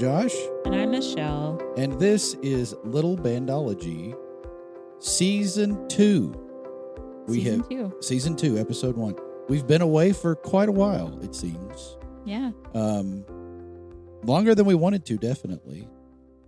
Josh. And I'm Michelle. And this is Little Bandology Season 2. Season 2, Episode 1. We've been away for quite a while, it seems. Yeah. Longer than we wanted to, definitely.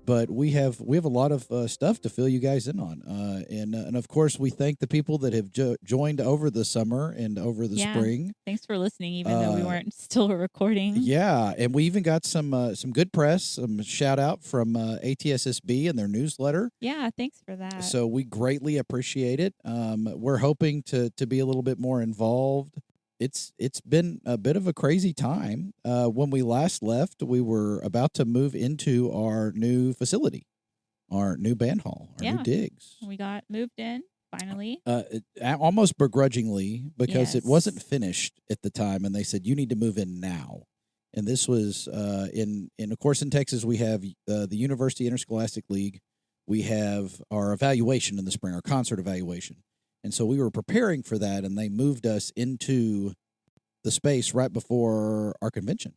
But we have a lot of stuff to fill you guys in on. And of course, we thank the people that have joined over the summer and over the spring. Thanks for listening, even though we weren't still recording. Yeah, and we even got some good press, some shout out from ATSSB and their newsletter. Yeah, thanks for that. So we greatly appreciate it. We're hoping to be a little bit more involved. It's been a bit of a crazy time. When we last left, we were about to move into our new facility, our new band hall, our new digs. We got moved in finally. Almost begrudgingly, because it Yes. wasn't finished at the time, and they said you need to move in now. And this was of course in Texas we have the University Interscholastic League. We have our evaluation in the spring, our concert evaluation. And so we were preparing for that, and they moved us into the space right before our convention,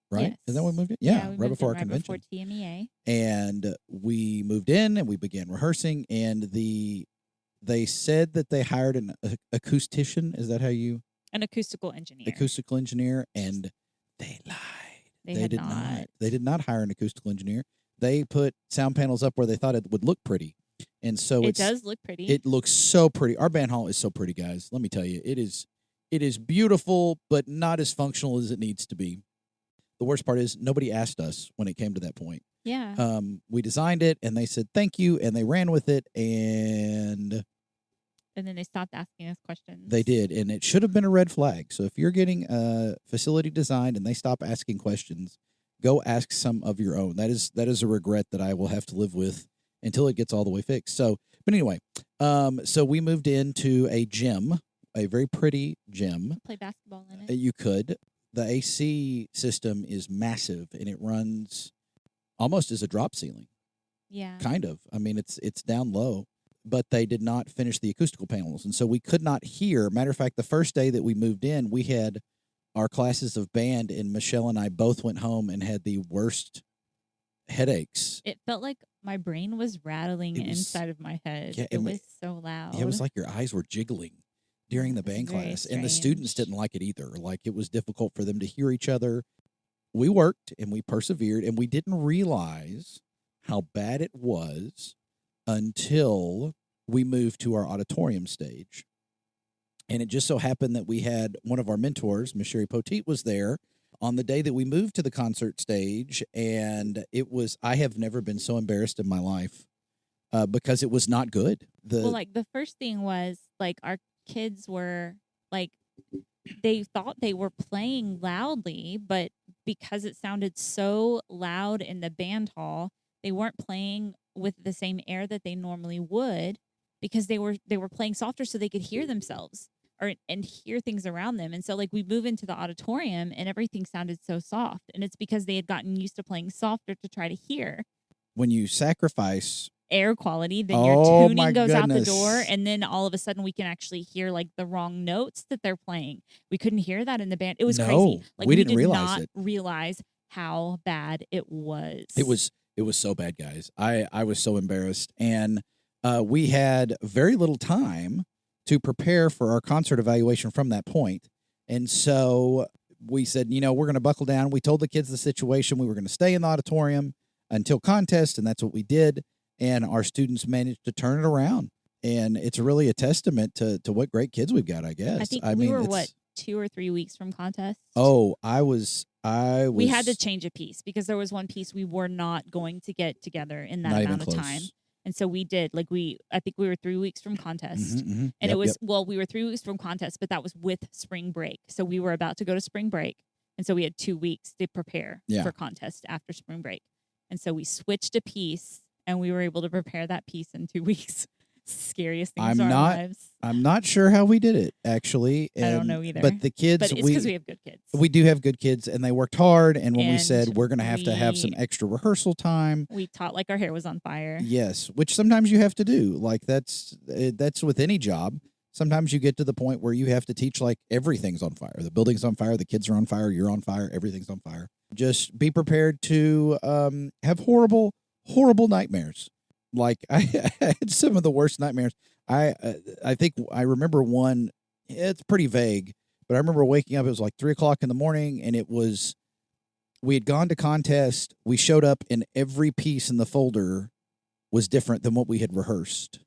right? Yes. Is that when we moved in? We right moved before in our convention. Right before TMEA. And we moved in, and we began rehearsing, and they said that they hired an acoustician. Is that how you? An acoustical engineer. Acoustical engineer, and they lied. They did not. They did not hire an acoustical engineer. They put sound panels up where they thought it would look pretty. And so it does look pretty. It looks so pretty. Our band hall is so pretty, guys. Let me tell you, it is beautiful, but not as functional as it needs to be. The worst part is nobody asked us when it came to that point. Yeah. We designed it, and they said thank you, and they ran with it, and then they stopped asking us questions. they did, and it should have been a red flag. So if you're getting a facility designed and they stop asking questions, go ask some of your own. That is a regret that I will have to live with until it gets all the way fixed. So, but anyway, so we moved into a gym, a very pretty gym. Play basketball in it. You could. The AC system is massive, and it runs almost as a drop ceiling. Yeah. Kind of. I mean, it's down low, but they did not finish the acoustical panels, and so we could not hear. Matter of fact, the first day that we moved in, we had our classes of band, and Michelle and I both went home and had the worst headaches. It felt like my brain was rattling inside of my head. Yeah, it was so loud. Yeah, it was like your eyes were jiggling during the band class. And the students didn't like it either. Like, it was difficult for them to hear each other. We worked and we persevered, and we didn't realize how bad it was until we moved to our auditorium stage. And it just so happened that we had one of our mentors, Miss Sherry Poteet, was there on the day that we moved to the concert stage, and I have never been so embarrassed in my life because it was not good. The first thing was, like, our kids were, like, they thought they were playing loudly, but because it sounded so loud in the band hall, they weren't playing with the same air that they normally would, because they were playing softer so they could hear themselves. And hear things around them. And so, like, we move into the auditorium and everything sounded so soft. And it's because they had gotten used to playing softer to try to hear. When you sacrifice air quality, then your tuning goes out the door. And then all of a sudden we can actually hear, like, the wrong notes that they're playing. We couldn't hear that in the band. It was crazy. Like, we didn't did realize not it. realize how bad it was. It was so bad, guys. I was so embarrassed. And we had very little time to prepare for our concert evaluation from that point. And so we said, we're going to buckle down. We told the kids the situation. We were going to stay in the auditorium until contest, and that's what we did. And our students managed to turn it around. And it's really a testament to what great kids we've got, I guess. I think we were, 2 or 3 weeks from contest? Oh, I was. We had to change a piece because there was one piece we were not going to get together in that amount of time. And so we did, like, I think we were 3 weeks from contest. Mm-hmm. And we were 3 weeks from contest, but that was with spring break. So we were about to go to spring break. And so we had 2 weeks to prepare for contest after spring break. And so we switched a piece, and we were able to prepare that piece in 2 weeks. Scariest things in our lives. I'm not sure how we did it, actually. I don't know either. But the kids, but it's because we have good kids. We do have good kids, and they worked hard. And when we said we're going to have some extra rehearsal time, we taught like our hair was on fire. Yes, which sometimes you have to do. Like, that's with any job. Sometimes you get to the point where you have to teach like everything's on fire. The building's on fire, the kids are on fire, you're on fire, everything's on fire. just be prepared to have horrible, horrible nightmares. Like I had some of the worst nightmares. I think I remember one. It's pretty vague, but I remember waking up. It was like 3:00 in the morning, and we had gone to contest. We showed up, and every piece in the folder was different than what we had rehearsed.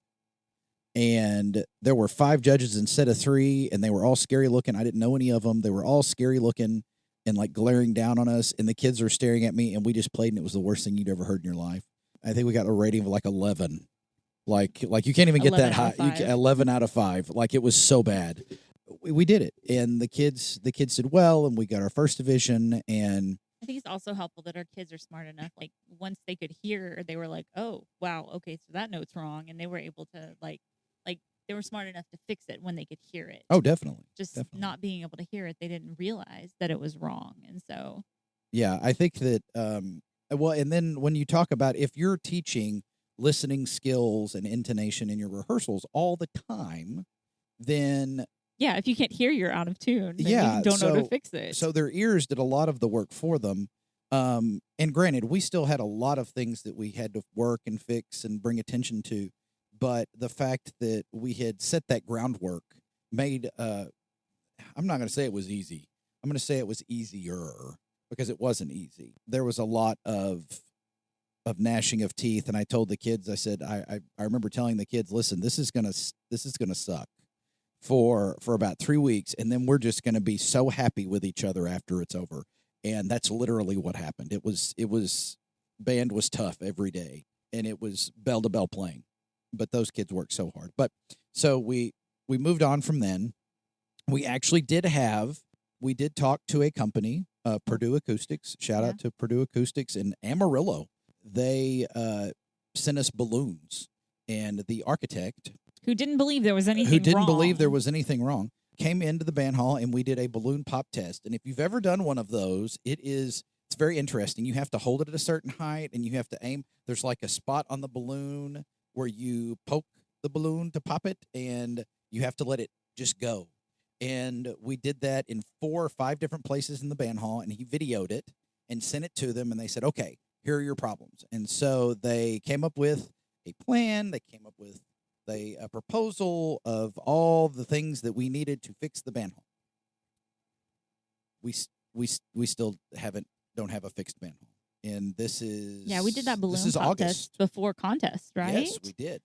And there were 5 judges instead of 3, and they were all scary looking. I didn't know any of them. They were all scary looking and like glaring down on us. And the kids were staring at me, and we just played, and it was the worst thing you'd ever heard in your life. I think we got a rating of like 11. Like you can't even get that high. 11 out of 5. Like it was so bad. We did it, and the kids did well, and we got our first division. And I think it's also helpful that our kids are smart enough. Like once they could hear, they were like, "Oh, wow, okay, so that note's wrong," and they were able to like they were smart enough to fix it when they could hear it. Oh, definitely. Just definitely. not being able to hear it, they didn't realize that it was wrong, and so yeah, I think that. Well, and then when you talk about if you're teaching listening skills and intonation in your rehearsals all the time, then yeah, if you can't hear, you're out of tune. Then yeah, you don't know to fix it. So their ears did a lot of the work for them. And granted, we still had a lot of things that we had to work and fix and bring attention to. But the fact that we had set that groundwork made, I'm not going to say it was easy. I'm going to say it was easier because it wasn't easy. There was a lot of gnashing of teeth. And I told the kids, I said, I remember telling the kids, listen, this is going to suck for about 3 weeks. And then we're just going to be so happy with each other after it's over. And that's literally what happened. It was band was tough every day, and it was bell to bell playing. But those kids worked so hard. But so we moved on from then. We actually did talk to a company, Purdue Acoustics. Shout out to Purdue Acoustics in Amarillo. They sent us balloons, and the architect who didn't believe there was anything wrong came into the band hall, and we did a balloon pop test. And if you've ever done one of those, it's very interesting. You have to hold it at a certain height, and you have to aim. There's like a spot on the balloon where you poke the balloon to pop it, and you have to let it just go. And we did that in 4 or 5 different places in the band hall, and he videoed it and sent it to them, and they said, okay, here are your problems. And so they came up with a plan. They came up with a proposal of all the things that we needed to fix the band hall. We still don't have a fixed band hall. And this is we did that balloon pop test before contest, right? Yes, we did.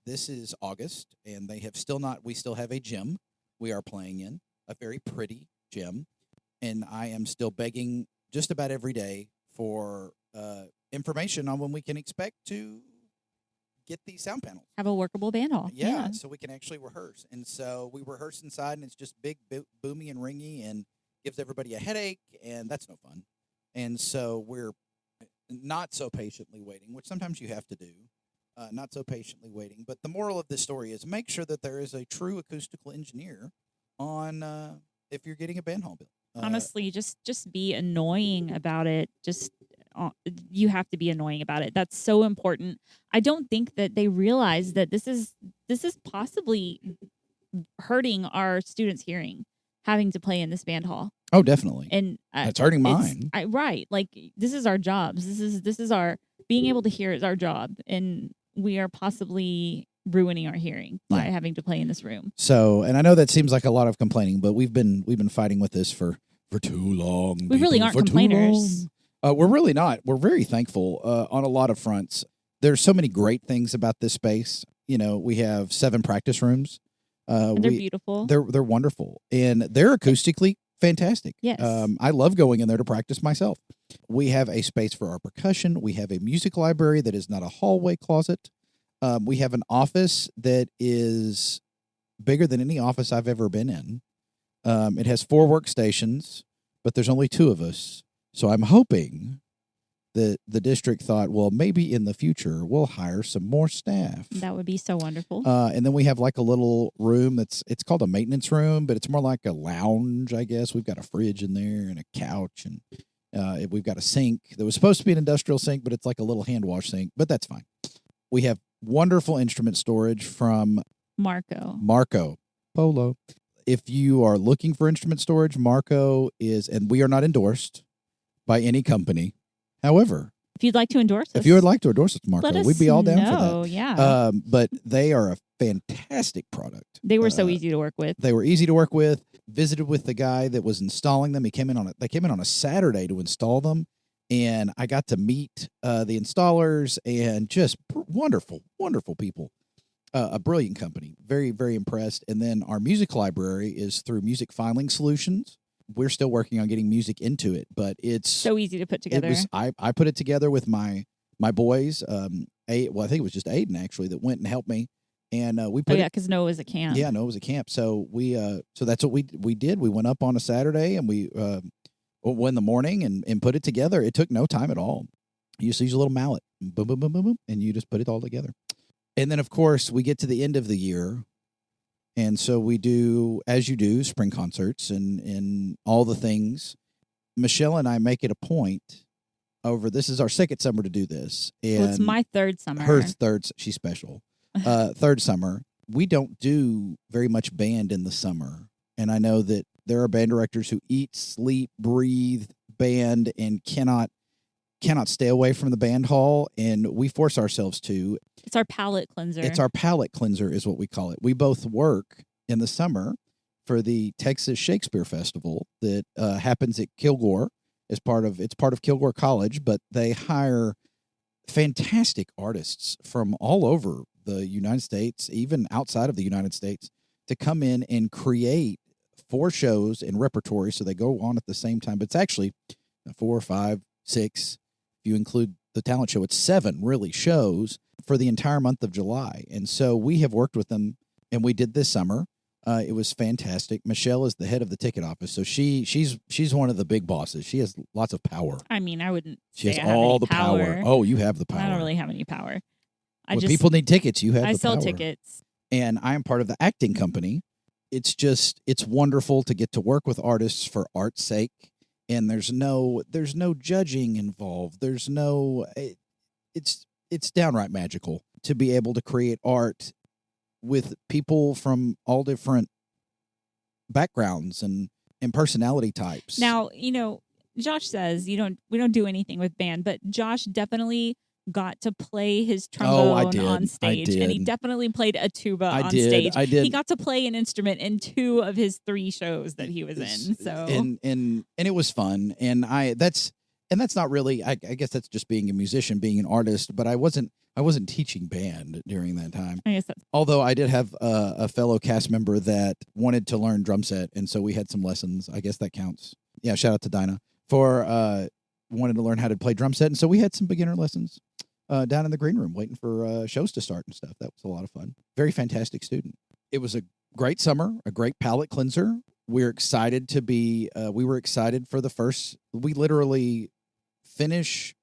This is August, and they have still not. We still have a gym we are playing in, a very pretty gym, and I am still begging just about every day for information on when we can expect to get these sound panels. Have a workable band hall. Yeah, so we can actually rehearse. And so we rehearse inside, and it's just big, boomy, and ringy, and gives everybody a headache, and that's no fun. And so we're not so patiently waiting, which sometimes you have to do, not so patiently waiting. But the moral of this story is make sure that there is a true acoustical engineer on if you're getting a band hall built. Honestly, just be annoying about it. You have to be annoying about it. That's so important. I don't think that they realize that this is possibly hurting our students' hearing, having to play in this band hall. Oh, definitely. And it's hurting mine. Right. Like this is our jobs. This is our being able to hear is our job, and we are possibly ruining our hearing by having to play in this room. So, and I know that seems like a lot of complaining, but we've been fighting with this for too long. We really aren't complainers. We're really not. We're very thankful on a lot of fronts. There's so many great things about this space. You know, we have 7 practice rooms. And they're beautiful. They're wonderful, and they're acoustically fantastic. Yes. I love going in there to practice myself. We have a space for our percussion. We have a music library that is not a hallway closet. We have an office that is bigger than any office I've ever been in. It has 4 workstations, but there's only 2 of us. So I'm hoping that the district thought, well, maybe in the future we'll hire some more staff. That would be so wonderful. And then we have like a little room it's called a maintenance room, but it's more like a lounge, I guess. We've got a fridge in there and a couch, and we've got a sink that was supposed to be an industrial sink, but it's like a little hand wash sink, but that's fine. We have wonderful instrument storage from Marco Polo. If you are looking for instrument storage, Marco is, and we are not endorsed, by any company. However, if you'd like to endorse us, if you would like to endorse us, Marco, let us we'd be all down know. for that. Yeah. But they are a fantastic product. They were so easy to work with. They were easy to work with. Visited with the guy that was installing them. They came in on a Saturday to install them, and I got to meet the installers and just wonderful, wonderful people. A brilliant company. Very, very impressed. And then our music library is through Music Filing Solutions. We're still working on getting music into it, but it's so easy to put together. I put it together with my boys. I think it was just Aiden actually that went and helped me, and we put because Noah was a camp. Yeah, Noah was a camp. So so that's what we did. We went up on a Saturday and we went in the morning and put it together. It took no time at all. You just use a little mallet, boom, boom, boom, boom, boom, and you just put it all together. And then of course we get to the end of the year. And so we do, as you do, spring concerts and all the things. Michelle and I make it a point this is our second summer to do this. And it's my third summer. Her third, she's special. Third summer. We don't do very much band in the summer. And I know that there are band directors who eat, sleep, breathe band and cannot stay away from the band hall. And we force ourselves to. It's our palate cleanser. It's our palate cleanser is what we call it. We both work in the summer for the Texas Shakespeare Festival that happens at Kilgore. It's part of Kilgore College, but they hire fantastic artists from all over the United States, even outside of the United States, to come in and create 4 shows in repertory. So they go on at the same time, but it's actually 4, 5, 6. If you include the talent show, it's 7 really shows for the entire month of July. And so we have worked with them, and we did this summer. It was fantastic. Michelle is the head of the ticket office, so she's one of the big bosses. She has lots of power. I mean, I wouldn't. She say has I have all any the power. Oh, you have the power. I don't really have any power. When people need tickets, you have I the sell power. tickets. And I am part of the acting company. It's wonderful to get to work with artists for art's sake. And there's no judging involved. It's downright magical to be able to create art with people from all different backgrounds and personality types. Now, Josh says we don't do anything with band, but Josh definitely got to play his trombone on stage, and he definitely played a tuba on stage. I did. He got to play an instrument in 2 of his 3 shows that he was in. So and it was fun, and that's not really. I guess that's just being a musician, being an artist. But I wasn't teaching band during that time. I guess that's. Although I did have a fellow cast member that wanted to learn drum set, and so we had some lessons. I guess that counts. Yeah, shout out to Dinah for wanted to learn how to play drum set, and so we had some beginner lessons down in the green room, waiting for shows to start and stuff. That was a lot of fun. Very fantastic student. It was a great summer, a great palate cleanser. We're excited to be. We were excited for the first. We literally finish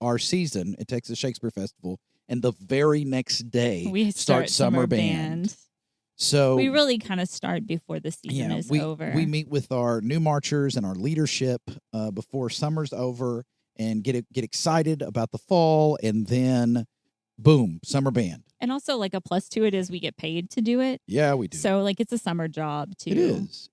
our season at Texas Shakespeare Festival, and the very next day we start summer band. So we really kind of start before the season is over. We meet with our new marchers and our leadership before summer's over, and get excited about the fall, and then boom, summer band. And also, like, a plus to it is we get paid to do it. Yeah, we do. So, like, it's a summer job too. It is,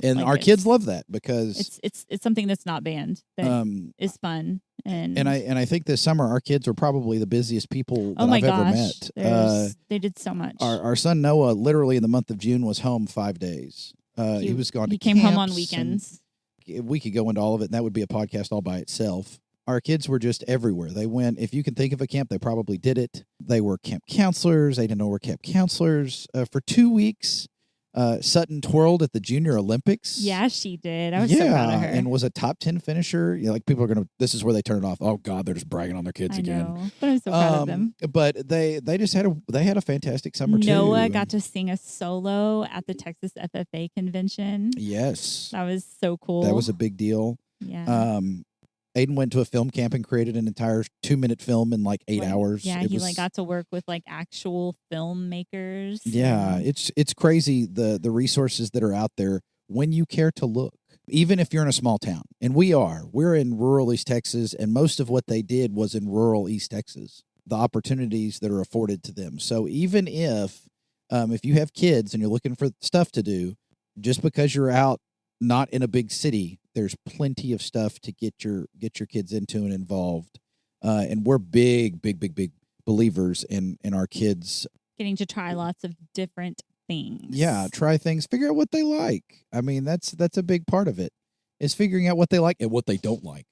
and our kids love that because it's something that's not banned. That is fun, and I think this summer our kids are probably the busiest people that I've ever met. They did so much. Our son Noah, literally in the month of June, was home 5 days. He was gone. He came home on weekends. We could go into all of it, and that would be a podcast all by itself. Our kids were just everywhere. They went, if you can think of a camp, they probably did it. They were camp counselors. They didn't know we're camp counselors. For 2 weeks, Sutton twirled at the Junior Olympics. Yeah, she did. I was so proud of her. And was a top 10 finisher. Like, people are going to, this is where they turn it off. Oh, God, they're just bragging on their kids again. Know, but I'm so proud of them. But they just had a fantastic summer, too. Noah got to sing a solo at the Texas FFA convention. Yes. That was so cool. That was a big deal. Yeah. Aiden went to a film camp and created an entire 2-minute film in like 8 hours. Yeah, he got to work with like actual filmmakers. Yeah, it's crazy the resources that are out there when you care to look. Even if you're in a small town, and we're in rural East Texas, and most of what they did was in rural East Texas. The opportunities that are afforded to them. So even if you have kids and you're looking for stuff to do, just because you're out not in a big city, there's plenty of stuff to get your kids into and involved. And we're big believers in our kids getting to try lots of different things. Yeah, try things, figure out what they like. I mean, that's a big part of it, is figuring out what they like and what they don't like.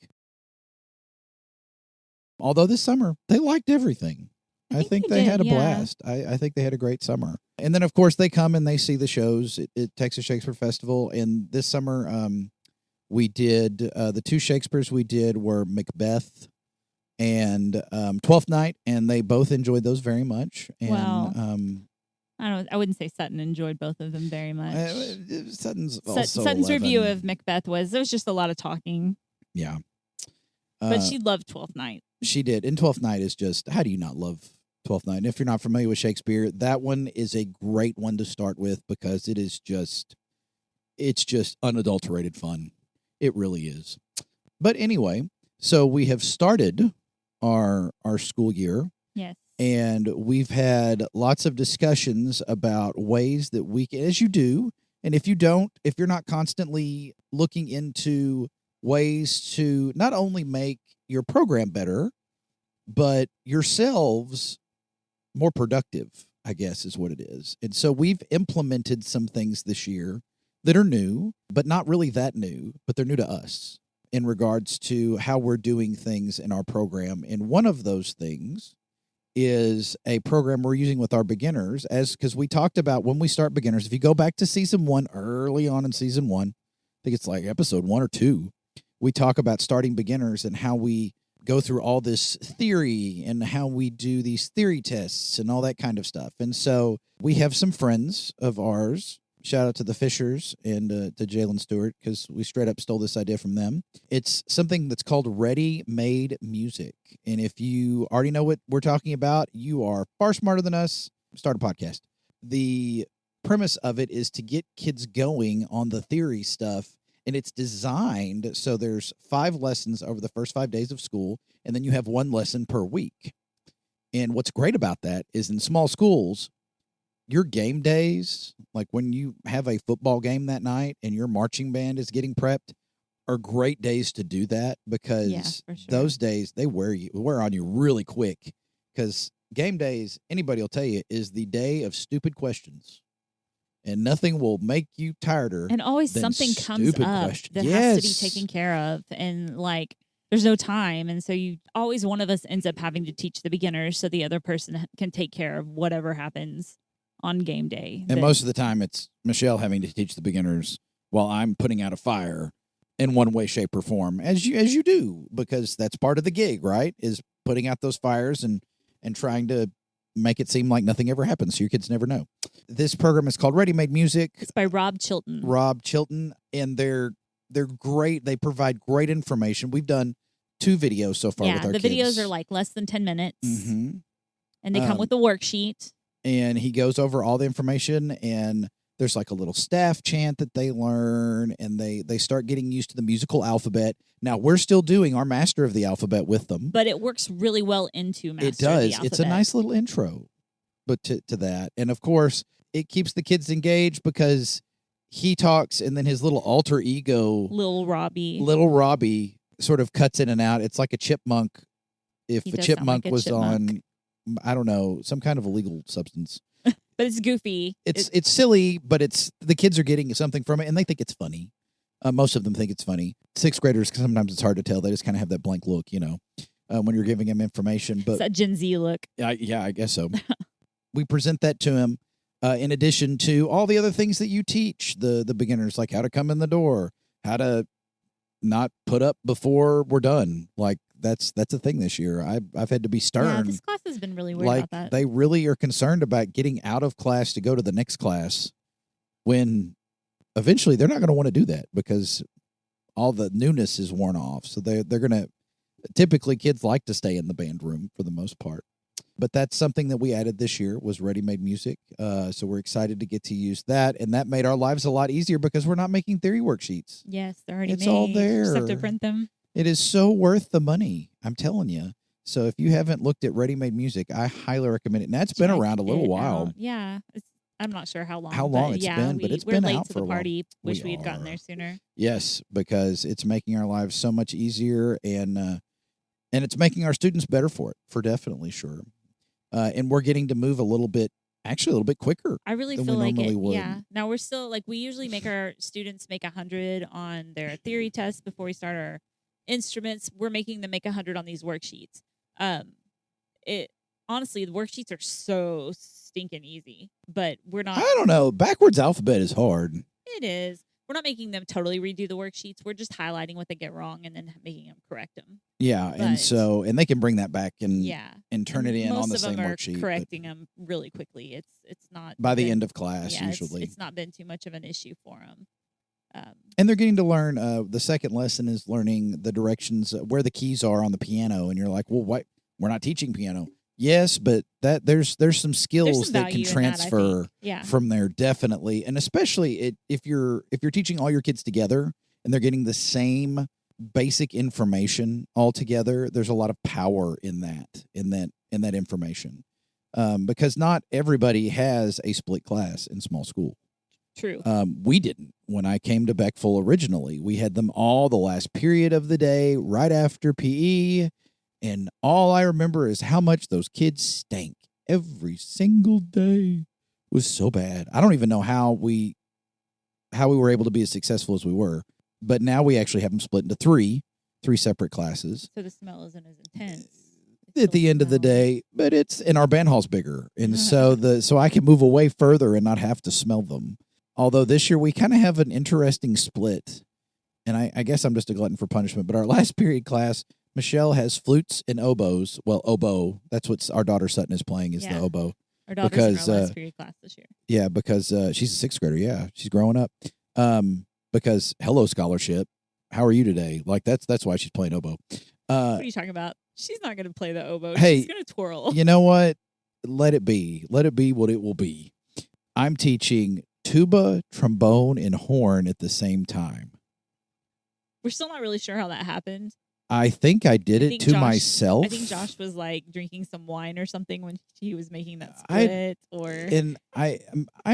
Although this summer, they liked everything. I think they had a blast. I think they had a great summer. And then, of course, they come and they see the shows at Texas Shakespeare Festival. And this summer, we did, the two Shakespeares we did were Macbeth and Twelfth Night, and they both enjoyed those very much. And, well, I wouldn't say Sutton enjoyed both of them very much. Sutton's review of Macbeth was just a lot of talking. Yeah. But she loved Twelfth Night. She did. And Twelfth Night is just, how do you not love Twelfth Night? And if you're not familiar with Shakespeare, that one is a great one to start with because it's just unadulterated fun. It really is. But anyway, so we have started our school year. Yes. And we've had lots of discussions about ways that we can, as you do, and if you're not constantly looking into ways to not only make your program better, but yourselves more productive, I guess is what it is. And so we've implemented some things this year that are new, but not really that new, but they're new to us in regards to how we're doing things in our program. And one of those things is a program we're using with our beginners, because we talked about when we start beginners. If you go back to season 1, early on in season 1, I think it's like episode 1 or 2, we talk about starting beginners and how we go through all this theory and how we do these theory tests and all that kind of stuff. And so we have some friends of ours. Shout out to the Fishers and to Jalen Stewart, because we straight up stole this idea from them. It's something that's called ready-made music. And if you already know what we're talking about, you are far smarter than us. Start a podcast. The premise of it is to get kids going on the theory stuff. And it's designed so there's 5 lessons over the first 5 days of school, and then you have 1 lesson per week. And what's great about that is in small schools, your game days, like when you have a football game that night and your marching band is getting prepped, are great days to do that, because those days they wear on you really quick. Because game days, anybody will tell you, is the day of stupid questions. And nothing will make you tireder. And always than something comes up that has to be taken care of. And like, there's no time. And so one of us ends up having to teach the beginners so the other person can take care of whatever happens on game day. And most of the time it's Michelle having to teach the beginners while I'm putting out a fire in one way, shape, or form, as you do, because that's part of the gig, right? Is putting out those fires and trying to make it seem like nothing ever happens so your kids never know. This program is called Ready Made Music. It's by Rob Chilton. And they're great. They provide great information. We've done 2 videos so far with our kids. The videos are like less than 10 minutes. Mm-hmm. And they come with a worksheet. And he goes over all the information, and there's like a little staff chant that they learn, and they start getting used to the musical alphabet. Now, we're still doing our Master of the Alphabet with them. But it works really well into Master of the Alphabet. It's a nice little intro but to that. And, of course, it keeps the kids engaged because he talks, and then his little alter ego, Little Robbie, sort of cuts in and out. It's like a chipmunk. If a chipmunk was on, I don't know, some kind of illegal substance. But it's goofy. It's silly, but the kids are getting something from it, and they think it's funny. Most of them think it's funny. 6th graders, sometimes it's hard to tell. They just kind of have that blank look, when you're giving them information. But it's a Gen Z look. Yeah, I guess so. We present that to him in addition to all the other things that you teach the beginners, like how to come in the door, how to not put up before we're done. Like that's a thing this year. I've had to be stern. Yeah, this class has been really weird about that. They really are concerned about getting out of class to go to the next class, when eventually they're not going to want to do that because all the newness is worn off. So they're going to, typically kids like to stay in the band room for the most part. But that's something that we added this year, was ready-made music. So we're excited to get to use that. And that made our lives a lot easier because we're not making theory worksheets. Yes, they're already made. It's all there. Just have to print them. It is so worth the money, I'm telling you. So if you haven't looked at ready-made music, I highly recommend it. And that's been around a little while. Yeah. I'm not sure how long. how long but it's yeah, been, but it's we're been late out to for the a while. party. Wish We we had gotten are. there sooner. Yes, because it's making our lives so much easier, and it's making our students better for it, for definitely sure. And we're getting to move a little bit quicker I really than feel we like normally it. would. Yeah. Now we're still like we usually make our students make 100 on their theory tests before we start our instruments. We're making them make 100 on these worksheets. It honestly the worksheets are so stinking easy, but we're not. I don't know. Backwards alphabet is hard. It is. We're not making them totally redo the worksheets. We're just highlighting what they get wrong and then making them correct them. Yeah, and they can bring that back and turn it in on the same worksheet. Most of them worksheet. are correcting them really quickly. It's not by the end of class usually. It's not been too much of an issue for them. And they're getting to learn. The second lesson is learning the directions where the keys are on the piano, and you're like, well, what? We're not teaching piano. Yes, but there's some skills that can transfer from there definitely, and especially if you're teaching all your kids together and they're getting the same basic information all together. There's a lot of power in that information, because not everybody has a split class in small school. True. We didn't when I came to Beckful originally. We had them all the last period of the day right after PE. And all I remember is how much those kids stank every single day. It was so bad. I don't even know how we were able to be as successful as we were. But now we actually have them split into three separate classes. So the smell isn't as intense at the end of the day. But our band hall's bigger, and so I can move away further and not have to smell them. Although this year we kind of have an interesting split, and I guess I'm just a glutton for punishment. But our last period class, Michelle has flutes and oboes. Well, oboe. That's what our daughter Sutton is playing is the oboe. Our daughter's in our last period class this year. Yeah, because she's a sixth grader. Yeah, she's growing up. Because hello scholarship. How are you today? Like that's why she's playing oboe. What are you talking about? She's not going to play the oboe. Hey, she's going to twirl. You know what? Let it be. Let it be what it will be. I'm teaching tuba, trombone, and horn at the same time. We're still not really sure how that happened. I think I did it to myself. I think Josh was like drinking some wine or something when he was making that split. And I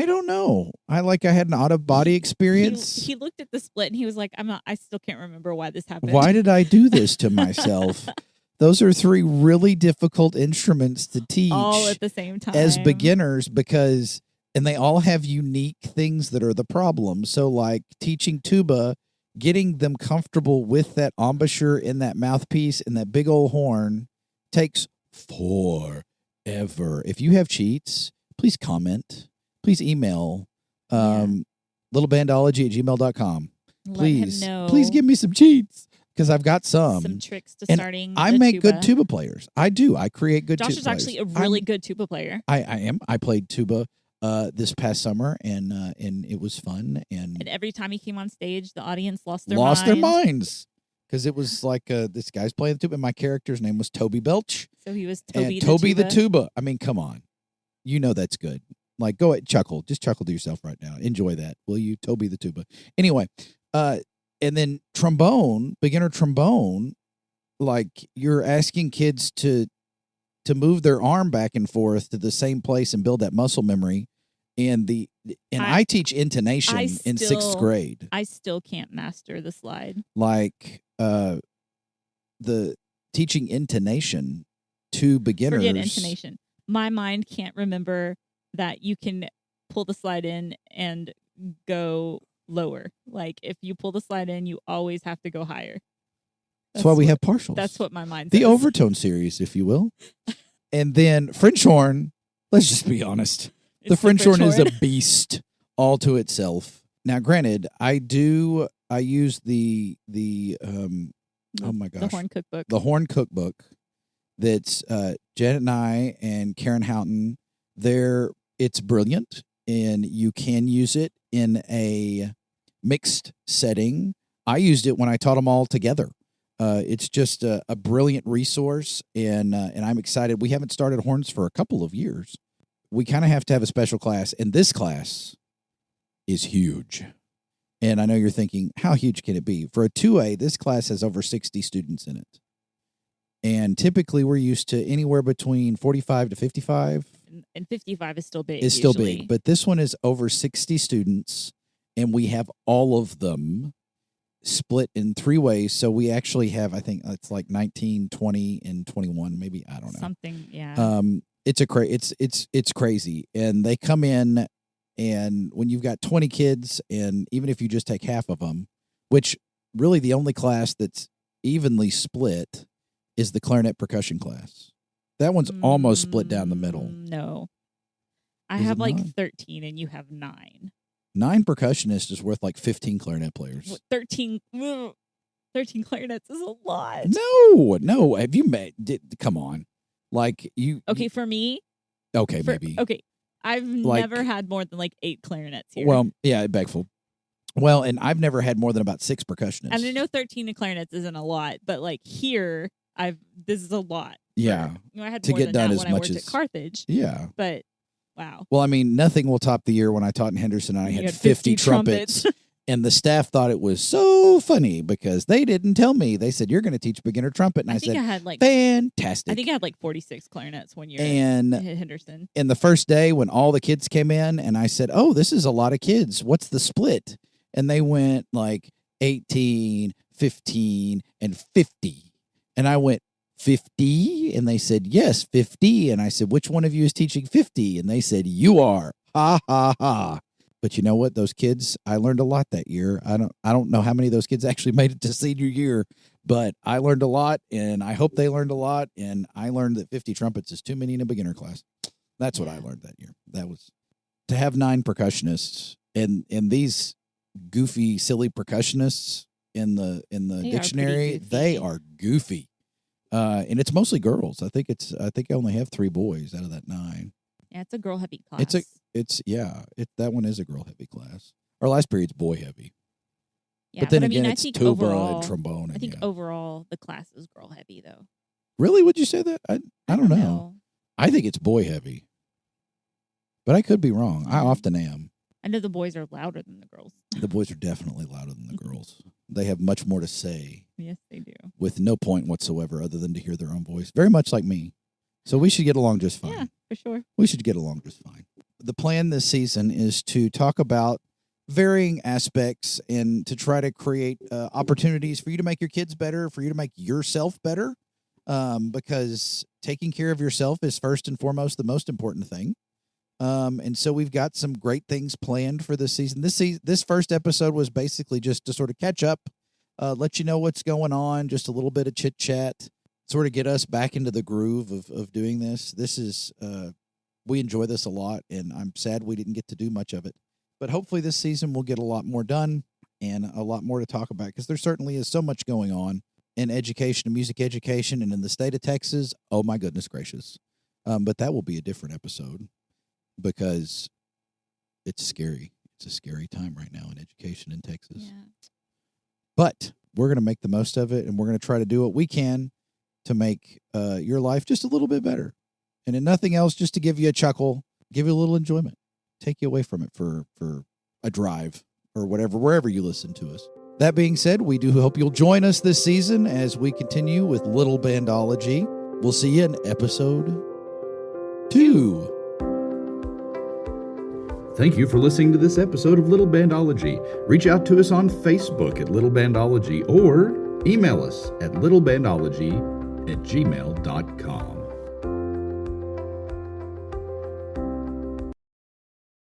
don't know. I had an out of body experience. He looked at the split and he was like, I still can't remember why this happened. Why did I do this to myself? Those are three really difficult instruments to teach all at the same time as beginners and they all have unique things that are the problem. So like teaching tuba, getting them comfortable with that embouchure in that mouthpiece and that big old horn takes forever. If you have cheats, please comment. Please email littlebandology@gmail.com. Please give me some cheats because I've got some tricks to starting. I make good tuba players. I do. I create good tuba players. Josh is actually a really good tuba player. I am. I played tuba this past summer, and it was fun. And every time he came on stage, the audience lost their minds because it was like this guy's playing the tuba, and my character's name was Toby Belch. So he was Toby the tuba. I mean, come on, you know that's good. Like, go ahead, chuckle. Just chuckle to yourself right now. Enjoy that, will you, Toby the tuba? Anyway, and then trombone, beginner trombone, like you're asking kids to move their arm back and forth to the same place and build that muscle memory. And I teach intonation in sixth grade. I still can't master the slide. Like the teaching intonation to beginners. Forget intonation. My mind can't remember that you can pull the slide in and go lower. Like if you pull the slide in, you always have to go higher. That's why we have partials. That's what my mind says. The overtone series, if you will. And then French horn, let's just be honest. The French horn is a beast all to itself. Now, granted, I use the oh my gosh, the horn cookbook. That's Janet and I and Karen Houghton. It's brilliant, and you can use it in a mixed setting. I used it when I taught them all together. It's just a brilliant resource, and I'm excited. We haven't started horns for a couple of years. We kind of have to have a special class, and this class is huge. And I know you're thinking, how huge can it be? For a 2A, this class has over 60 students in it. And typically we're used to anywhere between 45 to 55. And 55 is still big. Is still usually. big, but this one is over 60 students, and we have all of them split in 3 ways. So we actually have, I think it's like 19, 20, and 21. Maybe, I don't know. Something, yeah. It's crazy, and they come in, and when you've got 20 kids, and even if you just take half of them, which really the only class that's evenly split is the clarinet percussion class. That one's almost split down the middle. No. I Is have it like not? 13 and you have 9. 9 percussionists is worth like 15 clarinet players. What, 13 clarinets is a lot. No. Have you met? Come on. Like you. Okay, for me. Okay, maybe. Okay. I've Like- never had more than like 8 clarinets here. Well, yeah, Beckful. Well, and I've never had more than about 6 percussionists. and I know 13 clarinets isn't a lot, but like here, this is a lot. Yeah. I had To more get than done that as when I much worked as- at Carthage, Yeah. but wow. Well, I mean, nothing will top the year when I taught in Henderson and I You had 50 trumpets. trumpets. And the staff thought it was so funny because they didn't tell me. They said, "You're going to teach beginner trumpet." And I think said, I had like "Fantastic." I think I had like 46 clarinets one year And at Henderson. in the first day when all the kids came in and I said, "Oh, this is a lot of kids. What's the split?" And they went like 18, 15, and 50. And I went, 50? And they said, "Yes, 50. And I said, "Which one of you is teaching 50? And they said, "You are." Ha ha ha. But you know what? Those kids, I learned a lot that year. I don't know how many of those kids actually made it to senior year, but I learned a lot, and I hope they learned a lot. And I learned that 50 trumpets is too many in a beginner class. That's what I learned that year. That was to have 9 percussionists and these goofy, silly percussionists in the They are pretty dictionary. They goofy. are goofy, and it's mostly girls. I think I only have 3 boys out of that 9. Yeah, it's a girl heavy class. That one is a girl heavy class. Our last period's boy heavy. Yeah, But then I again, mean, it's I think tuba overall, and trombone. And I think yeah. overall the class is girl heavy though. Really? Would you say that? I don't know. I think it's boy heavy. But I could be wrong. I often am. I know the boys are louder than the girls. The boys are definitely louder than the girls. They have much more to say Yes, they do. with no point whatsoever other than to hear their own voice. Very much like me. So we should get along just fine. Yeah, for sure. We should get along just fine. The plan this season is to talk about varying aspects and to try to create opportunities for you to make your kids better, for you to make yourself better, because taking care of yourself is first and foremost the most important thing. And so we've got some great things planned for this season. This first episode was basically just to sort of catch up, let you know what's going on, just a little bit of chit chat, sort of get us back into the groove of doing this. This is we enjoy this a lot, and I'm sad we didn't get to do much of it. But hopefully this season we'll get a lot more done and a lot more to talk about, because there certainly is so much going on in education and music education and in the state of Texas. Oh, my goodness gracious. But that will be a different episode because it's scary. It's a scary time right now in education in Texas. Yeah. But we're going to make the most of it, and we're going to try to do what we can to make your life just a little bit better. And if nothing else, just to give you a chuckle, give you a little enjoyment, take you away from it for a drive or whatever, wherever you listen to us. That being said, we do hope you'll join us this season as we continue with Little Bandology. We'll see you in episode 2. Thank you for listening to this episode of Little Bandology. Reach out to us on Facebook at Little Bandology or email us at littlebandology@gmail.com.